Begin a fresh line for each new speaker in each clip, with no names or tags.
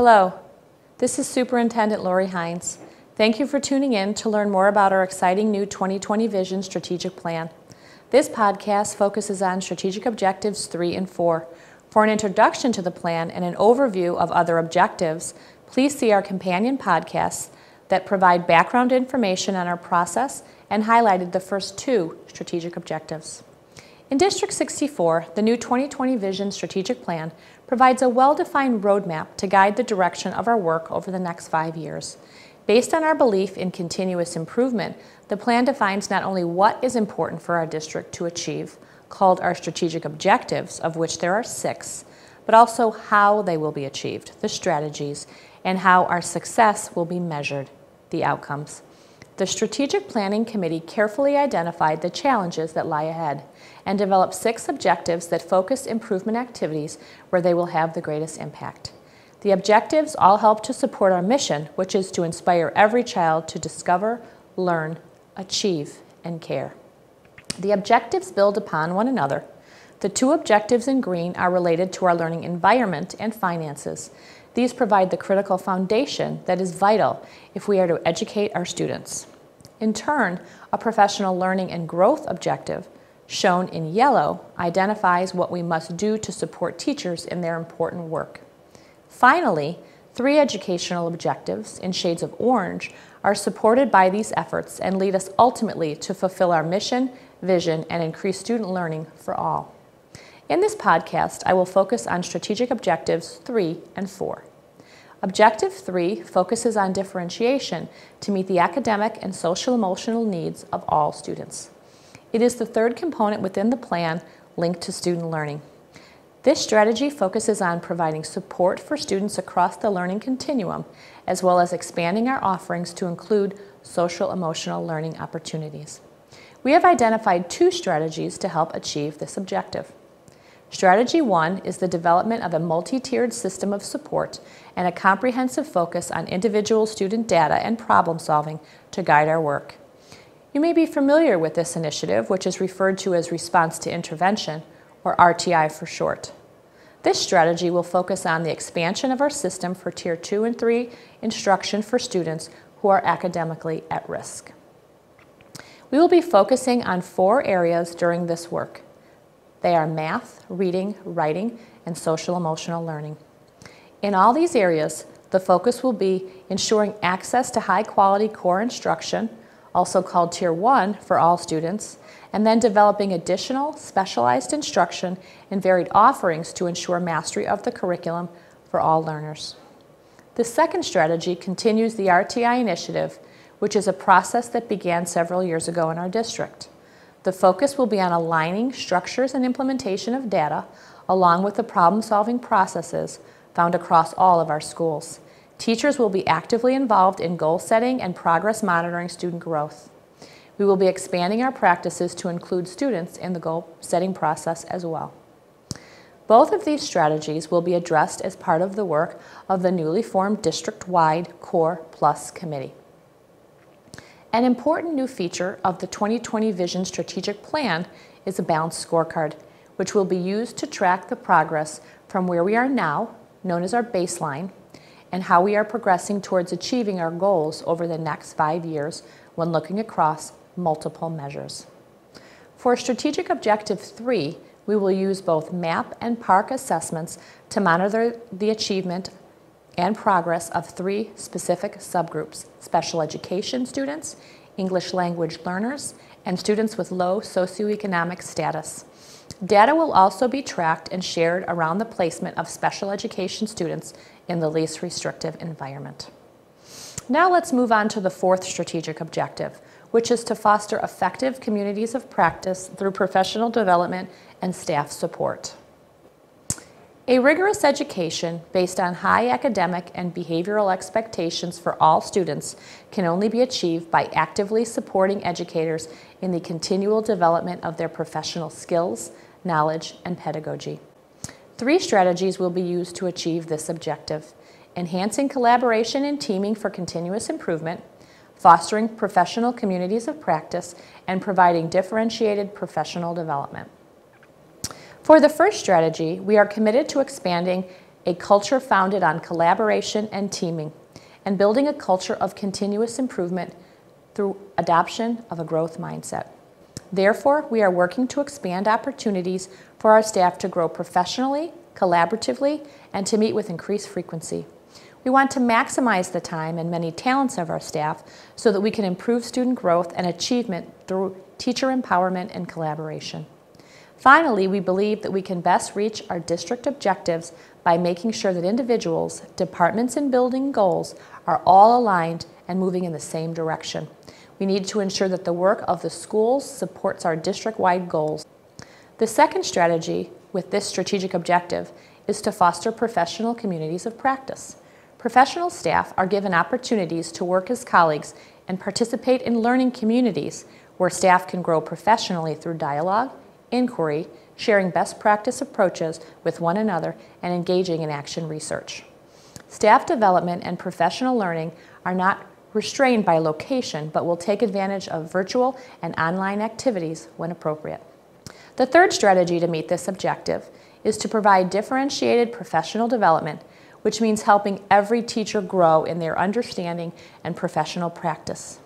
Hello, this is Superintendent Laurie Heinz. Thank you for tuning in to learn more about our exciting new 2020 Vision Strategic Plan. This podcast focuses on Strategic Objectives 3 and 4. For an introduction to the plan and an overview of other objectives, please see our companion podcasts that provide background information on our process and highlighted the first two strategic objectives. In District 64, the new 2020 Vision Strategic Plan provides a well-defined roadmap to guide the direction of our work over the next 5 years. Based on our belief in continuous improvement, the plan defines not only what is important for our district to achieve, called our strategic objectives, of which there are 6, but also how they will be achieved, the strategies, and how our success will be measured, the outcomes. The Strategic Planning Committee carefully identified the challenges that lie ahead and developed 6 objectives that focus improvement activities where they will have the greatest impact. The objectives all help to support our mission, which is to inspire every child to discover, learn, achieve, and care. The objectives build upon one another. The 2 objectives in green are related to our learning environment and finances. These provide the critical foundation that is vital if we are to educate our students. In turn, a professional learning and growth objective, shown in yellow, identifies what we must do to support teachers in their important work. Finally, 3 educational objectives, in shades of orange, are supported by these efforts and lead us ultimately to fulfill our mission, vision, and increase student learning for all. In this podcast, I will focus on Strategic Objectives 3 and 4. Objective 3 focuses on differentiation to meet the academic and social-emotional needs of all students. It is the 3rd component within the plan linked to student learning. This strategy focuses on providing support for students across the learning continuum, as well as expanding our offerings to include social-emotional learning opportunities. We have identified 2 strategies to help achieve this objective. Strategy 1 is the development of a multi-tiered system of support and a comprehensive focus on individual student data and problem solving to guide our work. You may be familiar with this initiative, which is referred to as Response to Intervention, or RTI for short. This strategy will focus on the expansion of our system for Tier 2 and 3 instruction for students who are academically at risk. We will be focusing on 4 areas during this work. They are math, reading, writing, and social-emotional learning. In all these areas, the focus will be ensuring access to high-quality core instruction, also called Tier 1 for all students, and then developing additional specialized instruction and varied offerings to ensure mastery of the curriculum for all learners. The second strategy continues the RTI initiative, which is a process that began several years ago in our district. The focus will be on aligning structures and implementation of data, along with the problem-solving processes found across all of our schools. Teachers will be actively involved in goal setting and progress monitoring student growth. We will be expanding our practices to include students in the goal setting process as well. Both of these strategies will be addressed as part of the work of the newly formed district-wide Core Plus Committee. An important new feature of the 2020 Vision Strategic Plan is a balanced scorecard, which will be used to track the progress from where we are now, known as our baseline, and how we are progressing towards achieving our goals over the next 5 years when looking across multiple measures. For Strategic Objective 3, we will use both MAP and PARC assessments to monitor the achievement and progress of 3 specific subgroups: special education students, English language learners, and students with low socioeconomic status. Data will also be tracked and shared around the placement of special education students in the least restrictive environment. Now let's move on to the 4th strategic objective, which is to foster effective communities of practice through professional development and staff support. A rigorous education based on high academic and behavioral expectations for all students can only be achieved by actively supporting educators in the continual development of their professional skills, knowledge, and pedagogy. 3 strategies will be used to achieve this objective: enhancing collaboration and teaming for continuous improvement, fostering professional communities of practice, and providing differentiated professional development. For the first strategy, we are committed to expanding a culture founded on collaboration and teaming, and building a culture of continuous improvement through adoption of a growth mindset. Therefore, we are working to expand opportunities for our staff to grow professionally, collaboratively, and to meet with increased frequency. We want to maximize the time and many talents of our staff so that we can improve student growth and achievement through teacher empowerment and collaboration. Finally, we believe that we can best reach our district objectives by making sure that individuals, departments, and building goals are all aligned and moving in the same direction. We need to ensure that the work of the schools supports our district-wide goals. The second strategy with this strategic objective is to foster professional communities of practice. Professional staff are given opportunities to work as colleagues and participate in learning communities where staff can grow professionally through dialogue, inquiry, sharing best practice approaches with one another, and engaging in action research. Staff development and professional learning are not restrained by location, but will take advantage of virtual and online activities when appropriate. The third strategy to meet this objective is to provide differentiated professional development, which means helping every teacher grow in their understanding and professional practice.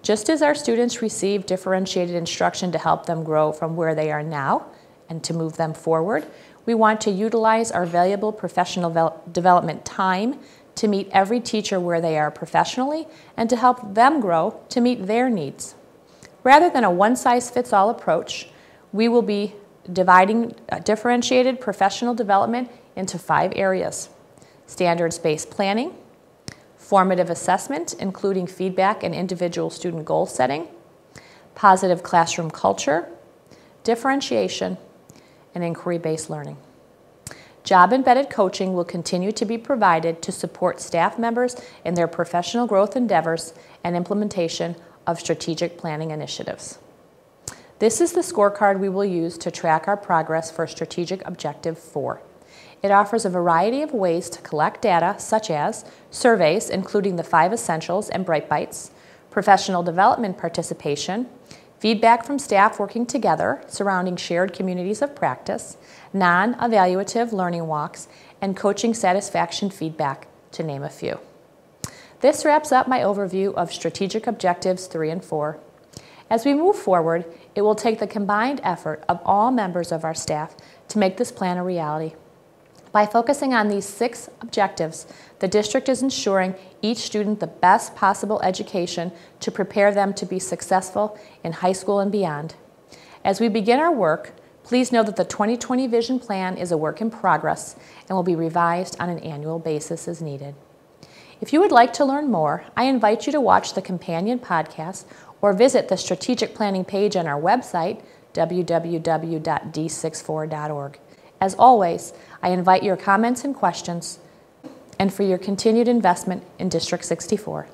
Just as our students receive differentiated instruction to help them grow from where they are now and to move them forward, we want to utilize our valuable professional development time to meet every teacher where they are professionally and to help them grow to meet their needs. Rather than a one-size-fits-all approach, we will be dividing differentiated professional development into 5 areas: standards-based planning, formative assessment, including feedback and individual student goal setting, positive classroom culture, differentiation, and inquiry-based learning. Job-embedded coaching will continue to be provided to support staff members in their professional growth endeavors and implementation of strategic planning initiatives. This is the scorecard we will use to track our progress for Strategic Objective 4. It offers a variety of ways to collect data, such as surveys, including the 5 essentials and Bright Bites, professional development participation, feedback from staff working together surrounding shared communities of practice, non-evaluative learning walks, and coaching satisfaction feedback, to name a few. This wraps up my overview of Strategic Objectives 3 and 4. As we move forward, it will take the combined effort of all members of our staff to make this plan a reality. By focusing on these 6 objectives, the district is ensuring each student the best possible education to prepare them to be successful in high school and beyond. As we begin our work, please know that the 2020 Vision Plan is a work in progress and will be revised on an annual basis as needed. If you would like to learn more, I invite you to watch the companion podcast or visit the strategic planning page on our website, www.d64.org. As always, I invite your comments and questions and for your continued investment in District 64.